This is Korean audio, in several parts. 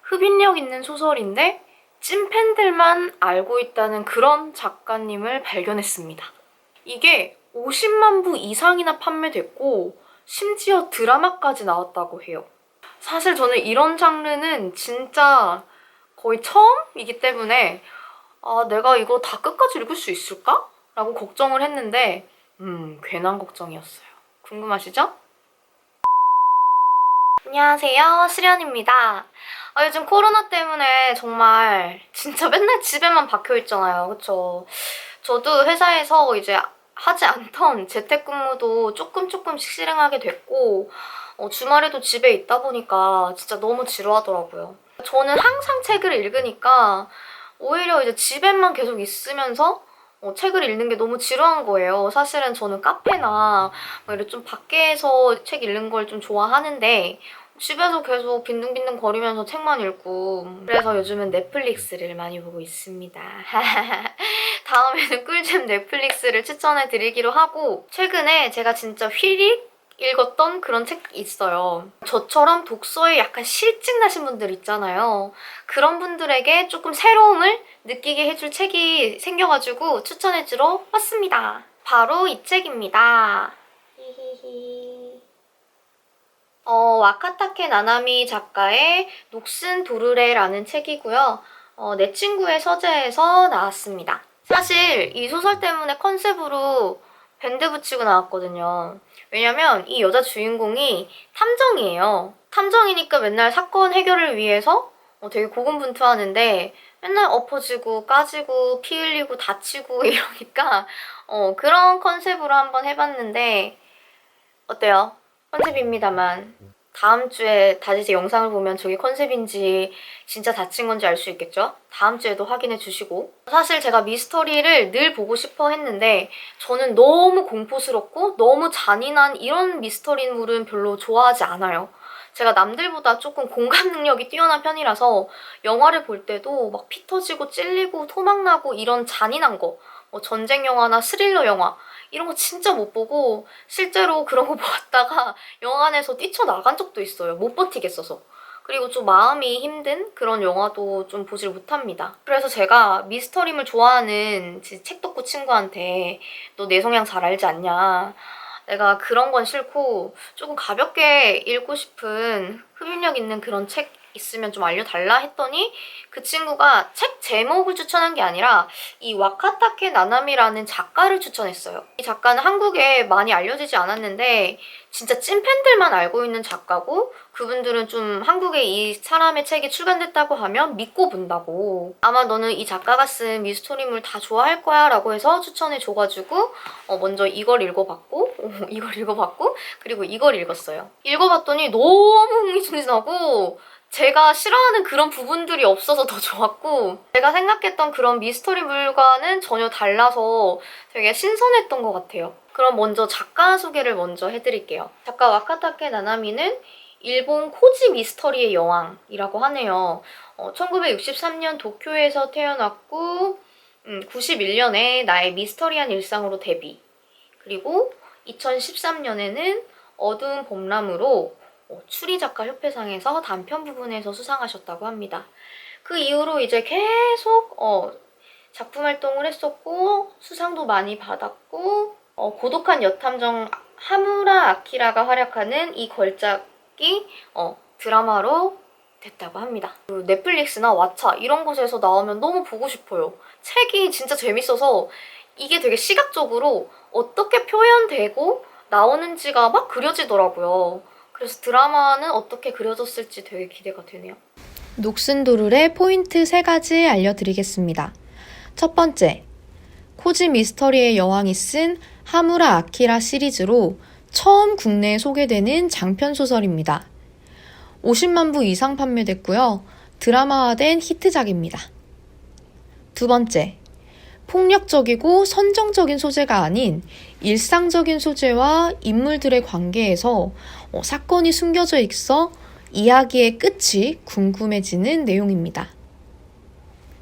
흡인력 있는 소설인데 찐팬들만 알고 있다는 그런 작가님을 발견했습니다. 이게 50만 부 이상이나 판매됐고 심지어 드라마까지 나왔다고 해요. 사실 저는 이런 장르는 진짜 거의 처음이기 때문에 내가 이거 다 끝까지 읽을 수 있을까? 라고 걱정을 했는데 괜한 걱정이었어요. 궁금하시죠? 안녕하세요, 수련입니다. 요즘 코로나 때문에 정말 진짜 맨날 집에만 박혀있잖아요. 그쵸? 저도 회사에서 이제 하지 않던 재택근무도 조금씩 실행하게 됐고 주말에도 집에 있다 보니까 진짜 너무 지루하더라고요. 저는 항상 책을 읽으니까 오히려 이제 집에만 계속 있으면서 책을 읽는 게 너무 지루한 거예요. 사실은 저는 카페나 이렇게 좀 밖에서 책 읽는 걸 좀 좋아하는데 집에서 계속 빈둥빈둥 거리면서 책만 읽고 그래서 요즘은 넷플릭스를 많이 보고 있습니다. 다음에는 꿀잼 넷플릭스를 추천해 드리기로 하고 최근에 제가 진짜 휘릭 읽었던 그런 책 있어요. 저처럼 독서에 약간 실증 나신 분들 있잖아요. 그런 분들에게 조금 새로움을 느끼게 해줄 책이 생겨가지고 추천해주러 왔습니다. 바로 이 책입니다. 히히히. 와카타케 나나미 작가의 녹슨 도르레라는 책이고요. 내 친구의 서재에서 나왔습니다. 사실 이 소설 때문에 컨셉으로 밴드 붙이고 나왔거든요. 왜냐면 이 여자 주인공이 탐정이에요. 탐정이니까 맨날 사건 해결을 위해서 되게 고군분투하는데 맨날 엎어지고 까지고 피 흘리고 다치고 이러니까 그런 컨셉으로 한번 해봤는데 어때요? 컨셉입니다만 다음 주에 다시 제 영상을 보면 저게 컨셉인지 진짜 다친 건지 알 수 있겠죠? 다음 주에도 확인해 주시고 사실 제가 미스터리를 늘 보고 싶어 했는데 저는 너무 공포스럽고 너무 잔인한 이런 미스터리물은 별로 좋아하지 않아요. 제가 남들보다 조금 공감 능력이 뛰어난 편이라서 영화를 볼 때도 막 피 터지고 찔리고 토막나고 이런 잔인한 거 전쟁 영화나 스릴러 영화 이런 거 진짜 못 보고 실제로 그런 거 보았다가 영화관에서 뛰쳐나간 적도 있어요. 못 버티겠어서. 그리고 좀 마음이 힘든 그런 영화도 좀 보질 못합니다. 그래서 제가 미스터리물 좋아하는 책덕후 친구한테 너 내 성향 잘 알지 않냐. 내가 그런 건 싫고 조금 가볍게 읽고 싶은 흡입력 있는 그런 책 있으면 좀 알려달라 했더니 그 친구가 책 제목을 추천한 게 아니라 이 와카타케 나나미라는 작가를 추천했어요. 이 작가는 한국에 많이 알려지지 않았는데 진짜 찐팬들만 알고 있는 작가고 그분들은 좀 한국에 이 사람의 책이 출간됐다고 하면 믿고 본다고 아마 너는 이 작가가 쓴 미스터리물 다 좋아할 거야 라고 해서 추천해줘가지고 먼저 이걸 읽어봤고 그리고 이걸 읽었어요. 읽어봤더니 너무 흥미진진하고 제가 싫어하는 그런 부분들이 없어서 더 좋았고 제가 생각했던 그런 미스터리물과는 전혀 달라서 되게 신선했던 것 같아요. 그럼 먼저 작가 소개를 먼저 해드릴게요. 작가 와카타케 나나미는 일본 코지 미스터리의 여왕이라고 하네요. 1963년 도쿄에서 태어났고 91년에 나의 미스터리한 일상으로 데뷔 그리고 2013년에는 어두운 봄람으로 추리작가 협회상에서 단편 부분에서 수상하셨다고 합니다. 그 이후로 이제 계속 작품 활동을 했었고 수상도 많이 받았고 고독한 여탐정 하무라 아키라가 활약하는 이 걸작이 드라마로 됐다고 합니다. 넷플릭스나 왓챠 이런 곳에서 나오면 너무 보고 싶어요. 책이 진짜 재밌어서 이게 되게 시각적으로 어떻게 표현되고 나오는지가 막 그려지더라고요. 그래서 드라마는 어떻게 그려졌을지 되게 기대가 되네요. 녹슨도룰의 포인트 3가지 알려드리겠습니다. 첫 번째, 코지 미스터리의 여왕이 쓴 하무라 아키라 시리즈로 처음 국내에 소개되는 장편소설입니다. 50만 부 이상 판매됐고요. 드라마화된 히트작입니다. 두 번째, 폭력적이고 선정적인 소재가 아닌 일상적인 소재와 인물들의 관계에서 사건이 숨겨져 있어 이야기의 끝이 궁금해지는 내용입니다.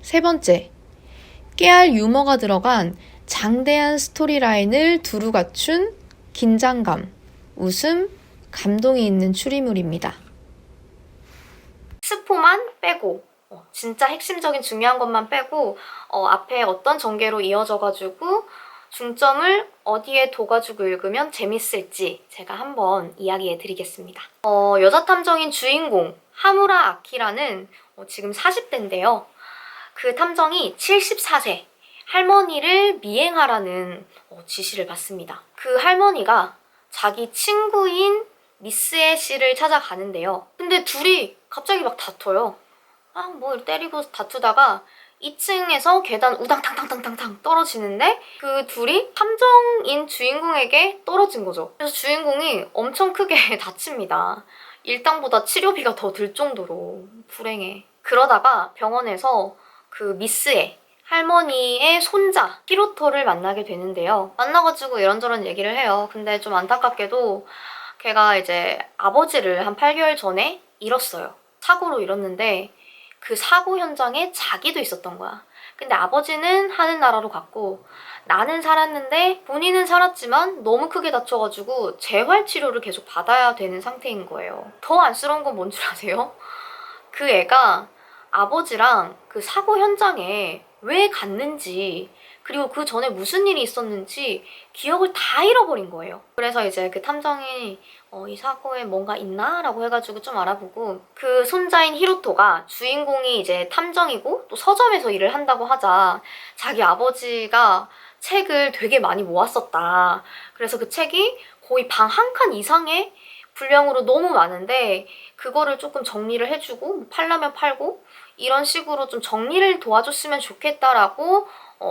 세 번째, 깨알 유머가 들어간 장대한 스토리라인을 두루 갖춘 긴장감, 웃음, 감동이 있는 추리물입니다. 스포만 빼고 진짜 핵심적인 중요한 것만 빼고 앞에 어떤 전개로 이어져가지고 중점을 어디에 둬가지고 읽으면 재밌을지 제가 한번 이야기해 드리겠습니다. 여자 탐정인 주인공 하무라 아키라는 지금 40대인데요. 그 탐정이 74세 할머니를 미행하라는 지시를 받습니다. 그 할머니가 자기 친구인 미스에 씨를 찾아가는데요. 근데 둘이 갑자기 막 다퉈요. 뭐 때리고 다투다가 2층에서 계단 우당탕탕탕탕탕 떨어지는데 그 둘이 탐정인 주인공에게 떨어진 거죠. 그래서 주인공이 엄청 크게 다칩니다. 일당보다 치료비가 더 들 정도로 불행해. 그러다가 병원에서 그 미스에 할머니의 손자 히로토를 만나게 되는데요. 만나가지고 이런저런 얘기를 해요. 근데 좀 안타깝게도 걔가 이제 아버지를 한 8개월 전에 잃었어요. 사고로 잃었는데 그 사고 현장에 자기도 있었던 거야. 근데 아버지는 하늘나라로 갔고 나는 살았는데 본인은 살았지만 너무 크게 다쳐가지고 재활치료를 계속 받아야 되는 상태인 거예요. 더 안쓰러운 건 뭔 줄 아세요? 그 애가 아버지랑 그 사고 현장에 왜 갔는지 그리고 그 전에 무슨 일이 있었는지 기억을 다 잃어버린 거예요. 그래서 이제 그 탐정이 이 사고에 뭔가 있나? 라고 해가지고 좀 알아보고 그 손자인 히로토가 주인공이 이제 탐정이고 또 서점에서 일을 한다고 하자 자기 아버지가 책을 되게 많이 모았었다. 그래서 그 책이 거의 방 한 칸 이상의 분량으로 너무 많은데 그거를 조금 정리를 해주고 팔려면 팔고 이런 식으로 좀 정리를 도와줬으면 좋겠다라고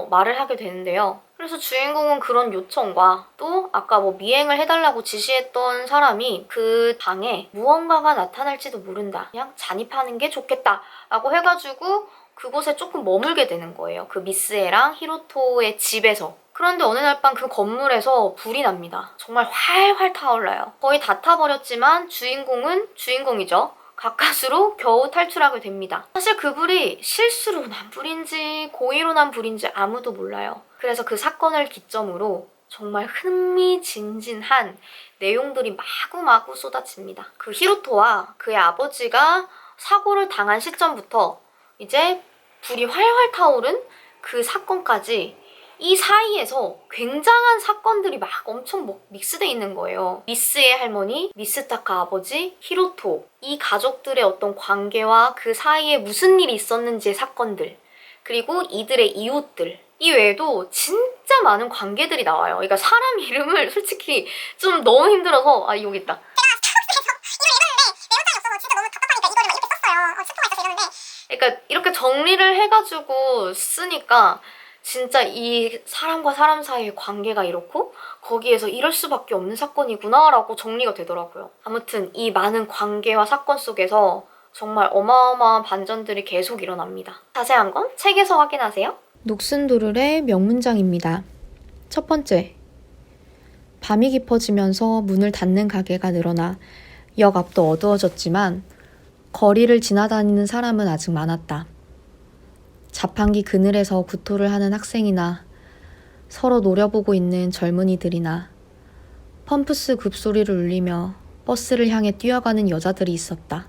말을 하게 되는데요. 그래서 주인공은 그런 요청과 또 아까 뭐 미행을 해달라고 지시했던 사람이 그 방에 무언가가 나타날지도 모른다. 그냥 잔입하는 게 좋겠다라고 해가지고 그곳에 조금 머물게 되는 거예요. 그 미스에랑 히로토의 집에서. 그런데 어느 날 밤 그 건물에서 불이 납니다. 정말 활활 타올라요. 거의 다 타버렸지만 주인공은 주인공이죠. 가까스로 겨우 탈출하게 됩니다. 사실 그 불이 실수로 난 불인지 고의로 난 불인지 아무도 몰라요. 그래서 그 사건을 기점으로 정말 흥미진진한 내용들이 마구마구 쏟아집니다. 그 히로토와 그의 아버지가 사고를 당한 시점부터 이제 불이 활활 타오른 그 사건까지 이 사이에서 굉장한 사건들이 막 엄청 믹스돼 있는 거예요. 미스의 할머니, 미스타카 아버지, 히로토 이 가족들의 어떤 관계와 그 사이에 무슨 일이 있었는지의 사건들 그리고 이들의 이웃들 이 외에도 진짜 많은 관계들이 나와요. 그러니까 사람 이름을 솔직히 좀 너무 힘들어서 여기 있다. 그러니까 이렇게 정리를 해가지고 쓰니까 진짜 이 사람과 사람 사이의 관계가 이렇고 거기에서 이럴 수밖에 없는 사건이구나 라고 정리가 되더라고요. 아무튼 이 많은 관계와 사건 속에서 정말 어마어마한 반전들이 계속 일어납니다. 자세한 건 책에서 확인하세요. 녹슨도르의 명문장입니다. 첫 번째, 밤이 깊어지면서 문을 닫는 가게가 늘어나 역 앞도 어두워졌지만 거리를 지나다니는 사람은 아직 많았다. 자판기 그늘에서 구토를 하는 학생이나 서로 노려보고 있는 젊은이들이나 펌프스 급소리를 울리며 버스를 향해 뛰어가는 여자들이 있었다.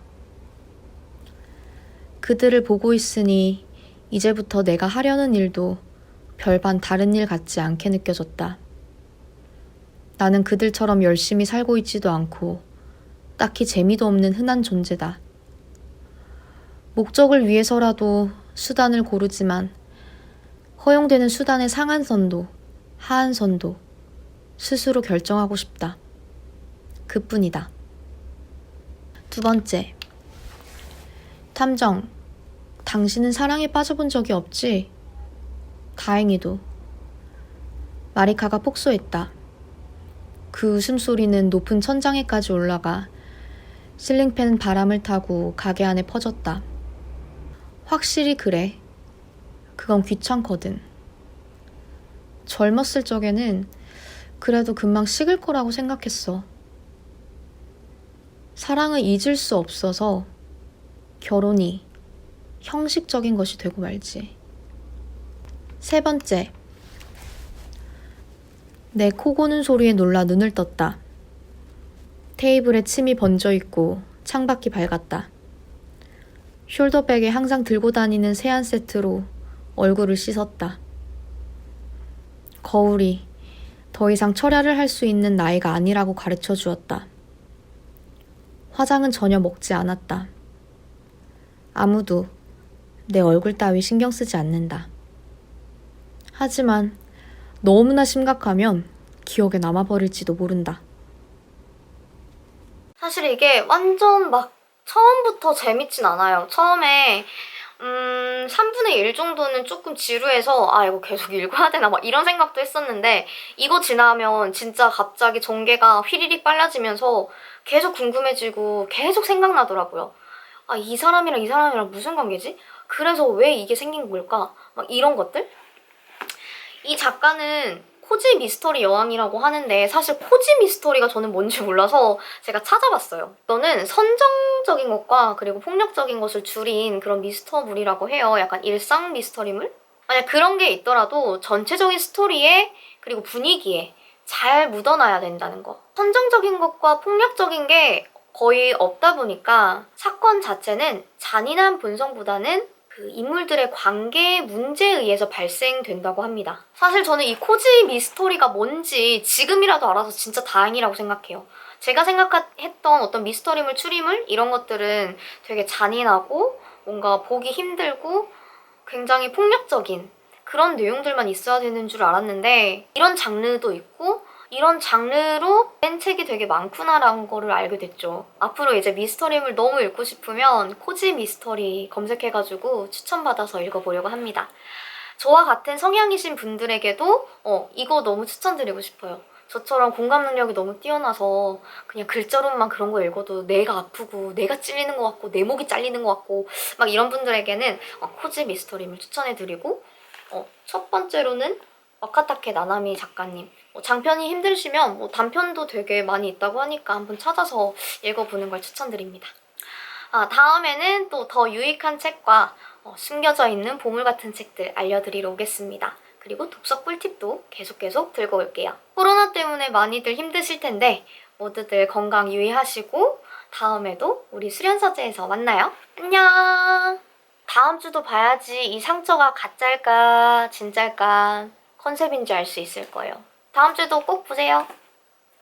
그들을 보고 있으니 이제부터 내가 하려는 일도 별반 다른 일 같지 않게 느껴졌다. 나는 그들처럼 열심히 살고 있지도 않고 딱히 재미도 없는 흔한 존재다. 목적을 위해서라도 수단을 고르지만 허용되는 수단의 상한선도 하한선도 스스로 결정하고 싶다. 그뿐이다. 두 번째, 탐정, 당신은 사랑에 빠져본 적이 없지? 다행히도. 마리카가 폭소했다. 그 웃음소리는 높은 천장에까지 올라가 실링팬 바람을 타고 가게 안에 퍼졌다. 확실히 그래. 그건 귀찮거든. 젊었을 적에는 그래도 금방 식을 거라고 생각했어. 사랑을 잊을 수 없어서 결혼이 형식적인 것이 되고 말지. 세 번째, 내 코 고는 소리에 놀라 눈을 떴다. 테이블에 침이 번져 있고 창밖이 밝았다. 숄더백에 항상 들고 다니는 세안 세트로 얼굴을 씻었다. 거울이 더 이상 철야를 할 수 있는 나이가 아니라고 가르쳐 주었다. 화장은 전혀 먹지 않았다. 아무도 내 얼굴 따위 신경 쓰지 않는다. 하지만 너무나 심각하면 기억에 남아버릴지도 모른다. 사실 이게 완전 막 처음부터 재밌진 않아요. 처음에 3분의 1 정도는 조금 지루해서 아 이거 계속 읽어야 되나 막 이런 생각도 했었는데 이거 지나면 진짜 갑자기 전개가 휘리릭 빨라지면서 계속 궁금해지고 계속 생각나더라고요. 아 이 사람이랑 이 사람이랑 무슨 관계지? 그래서 왜 이게 생긴 걸까? 막 이런 것들? 이 작가는 코지 미스터리 여왕이라고 하는데 사실 코지 미스터리가 저는 뭔지 몰라서 제가 찾아봤어요. 이거는 선정적인 것과 그리고 폭력적인 것을 줄인 그런 미스터물이라고 해요. 약간 일상 미스터리물? 만약 그런 게 있더라도 전체적인 스토리에 그리고 분위기에 잘 묻어놔야 된다는 거. 선정적인 것과 폭력적인 게 거의 없다 보니까 사건 자체는 잔인한 본성보다는 그 인물들의 관계 문제에 의해서 발생된다고 합니다. 사실 저는 이 코지 미스터리가 뭔지 지금이라도 알아서 진짜 다행이라고 생각해요. 제가 생각했던 어떤 미스터리물, 추리물 이런 것들은 되게 잔인하고 뭔가 보기 힘들고 굉장히 폭력적인 그런 내용들만 있어야 되는 줄 알았는데 이런 장르도 있고 이런 장르로 뺀 책이 되게 많구나라는 거를 알게 됐죠. 앞으로 이제 미스터리물 너무 읽고 싶으면 코지 미스터리 검색해가지고 추천받아서 읽어보려고 합니다. 저와 같은 성향이신 분들에게도 이거 너무 추천드리고 싶어요. 저처럼 공감 능력이 너무 뛰어나서 그냥 글자로만 그런 거 읽어도 뇌가 아프고 뇌가 찔리는 것 같고 내 목이 잘리는 것 같고 막 이런 분들에게는 코지 미스터리물 추천해드리고 첫 번째로는 와카타케 나나미 작가님 장편이 힘드시면 단편도 되게 많이 있다고 하니까 한번 찾아서 읽어보는 걸 추천드립니다. 다음에는 또 더 유익한 책과 숨겨져 있는 보물 같은 책들 알려드리러 오겠습니다. 그리고 독서 꿀팁도 계속 들고 올게요. 코로나 때문에 많이들 힘드실 텐데 모두들 건강 유의하시고 다음에도 우리 수련서재에서 만나요. 안녕! 다음 주도 봐야지 이 상처가 가짜일까 진짜일까 컨셉인지 알 수 있을 거예요. 다음 주도 꼭 보세요.